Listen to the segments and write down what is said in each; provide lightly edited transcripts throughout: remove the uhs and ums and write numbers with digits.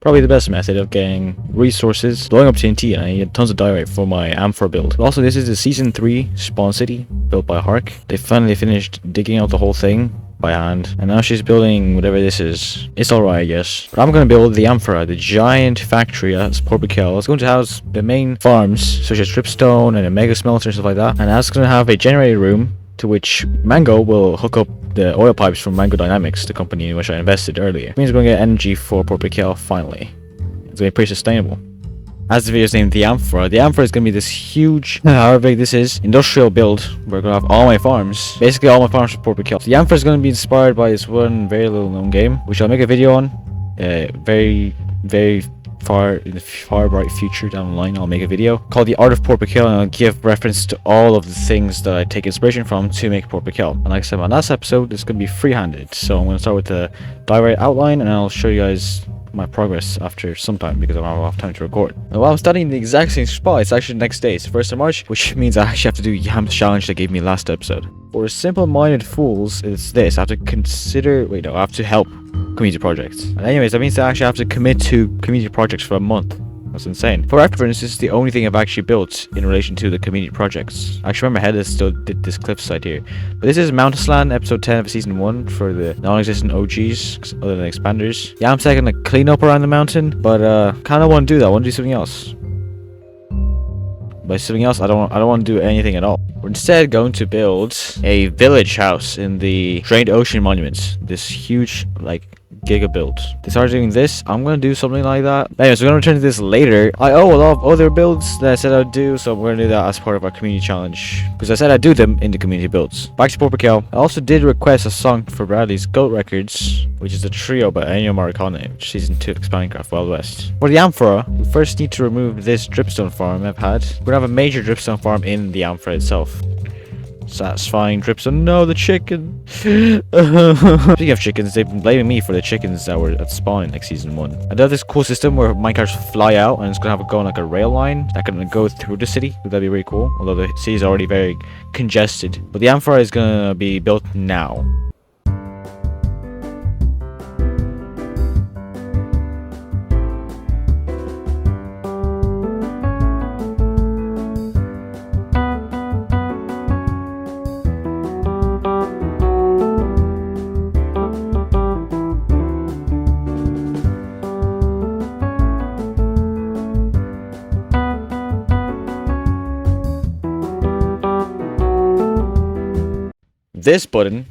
Probably the best method of getting resources, blowing up TNT, and I need tons of diorite for my amphora build. Also, this is the Season 3 spawn city built by Hark. They finally finished digging out the whole thing by hand, and now she's building whatever this is. It's alright, I guess. But I'm going to build the amphora, the giant factory that's Port Bikel. It's going to house the main farms, such as dripstone and a mega smelter and stuff like that. And that's going to have a generator room to which Mango will hook up the oil pipes from Mango Dynamics, the company in which I invested earlier. It means we're going to get energy for Port Bikel finally. It's going to be pretty sustainable. As the video is named, the amphora is going to be this huge, however big this is, industrial build. We're going to have all my farms, basically all my farms for Port Bikel. The amphora is going to be inspired by this one very little known game, which I'll make a video on. Very far in the far bright future down the line, I'll make a video called The Art of Port Bikel, and I'll give reference to all of the things that I take inspiration from to make Port Bikel. And like I said, my last episode is going to be free-handed, so I'm going to start with the diorite outline, and I'll show you guys my progress after some time because I don't have a lot of time to record. And while I'm studying the exact same spot, it's actually the next day. It's the 1st of March, which means I actually have to do Yam's challenge they gave me last episode. For simple-minded fools, it's this. I have to consider... Wait, no, I have to help community projects. And anyways, that means I actually have to commit to community projects for a month. That's insane. For reference, this is the only thing I've actually built in relation to the community projects. I actually remember Headless still did this cliffside here. But this is Mountainland, episode 10 of season 1 for the non-existent OGs, other than expanders. Yeah, I'm taking a clean up around the mountain, but kind of want to do that. I want to do something else. By something else, I don't want to do anything at all. We're instead going to build a village house in the Drained Ocean Monuments. This huge, like, giga build. They started doing this. I'm gonna do something like that. Anyways, we're gonna return to this later. I owe a lot of other builds that I said I'd do, so we're gonna do that as part of our community challenge, because I said I'd do them in the community builds. Back to Port Bikel. I also did request a song for Bradley's Goat Records, which is a trio by Ennio Morricone, which is season 2 of ExpandingCraft Wild West. For the amphora, we first need to remove this dripstone farm I've had. We're gonna have a major dripstone farm in the amphora itself. Satisfying dripstone. No, the chicken. Speaking of chickens, they've been blaming me for the chickens that were at spawn like season 1. I love this cool system where minecarts fly out and it's gonna have it go on like a rail line that can go through the city. That'd be really cool. Although the city is already very congested. But the amphora is gonna be built now. This button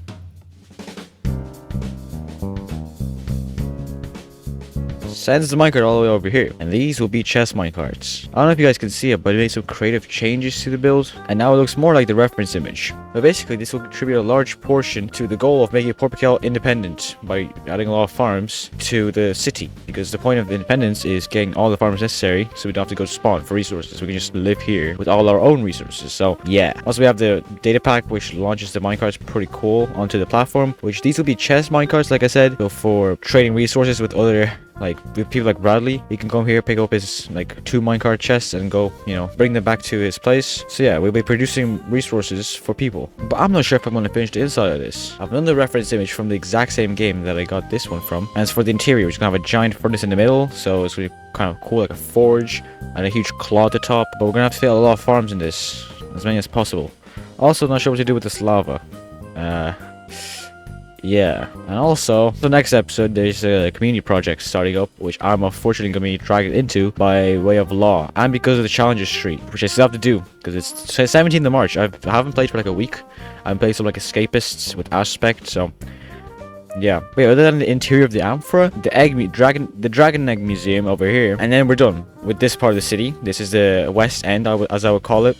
sends the minecart all the way over here, and these will be chest minecarts. I don't know if you guys can see it, but it made some creative changes to the build, and now it looks more like the reference image. But basically, this will contribute a large portion to the goal of making Port Bikel independent by adding a lot of farms to the city, because the point of independence is getting all the farms necessary so we don't have to go spawn for resources. We can just live here with all our own resources. So yeah. Also, we have the data pack which launches the minecarts pretty cool onto the platform, which these will be chest minecarts, like I said. So for trading resources with other, like with people like Bradley, he can come here, pick up his like 2 minecart chests and go, you know, bring them back to his place. So yeah, we'll be producing resources for people. But I'm not sure if I'm going to finish the inside of this. I've done the reference image from the exact same game that I got this one from, and it's for the interior, which is going to have a giant furnace in the middle, so it's going to be kind of cool, like a forge, and a huge claw at the top. But we're going to have to fit a lot of farms in this, as many as possible. Also, not sure what to do with this lava. Yeah, and also, the next episode, there's a community project starting up, which I'm unfortunately going to be dragged into by way of law, and because of the challenges streak, which I still have to do, because it's 17th of March. I haven't played for like a week. I haven't played some like escapists with aspect, so yeah. Wait, other than the interior of the amphora, the dragon egg museum over here, and then we're done with this part of the city. This is the west end, as I would call it,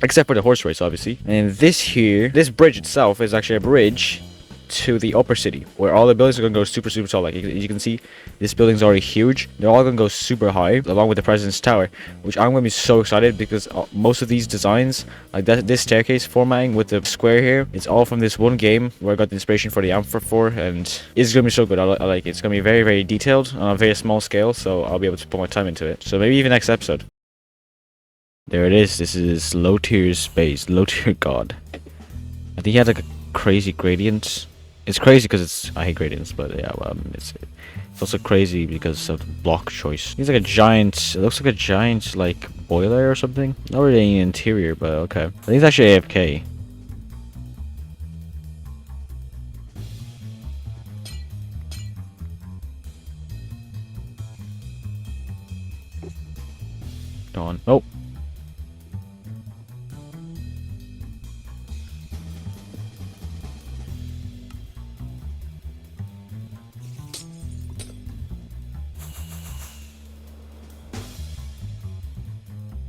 except for the horse race, obviously. And this here, this bridge itself is actually a bridge to the upper city, where all the buildings are going to go super tall. Like you can see, this building's already huge. They're all going to go super high, along with the President's Tower, which I'm going to be so excited, because most of these designs, like this staircase formatting with the square here, it's all from this one game where I got the inspiration for the amphora for, and it's going to be so good. I like it. It's going to be very, very detailed on a very small scale, so I'll be able to put my time into it. So maybe even next episode. There it is. This is low tier space, low tier god. I think he had like a crazy gradient It's crazy because I hate gradients, but yeah, it's also crazy because of the block choice. It's like a giant. It looks like a giant like boiler or something. Not really any interior, but okay. I think it's actually AFK. Go on. Oh,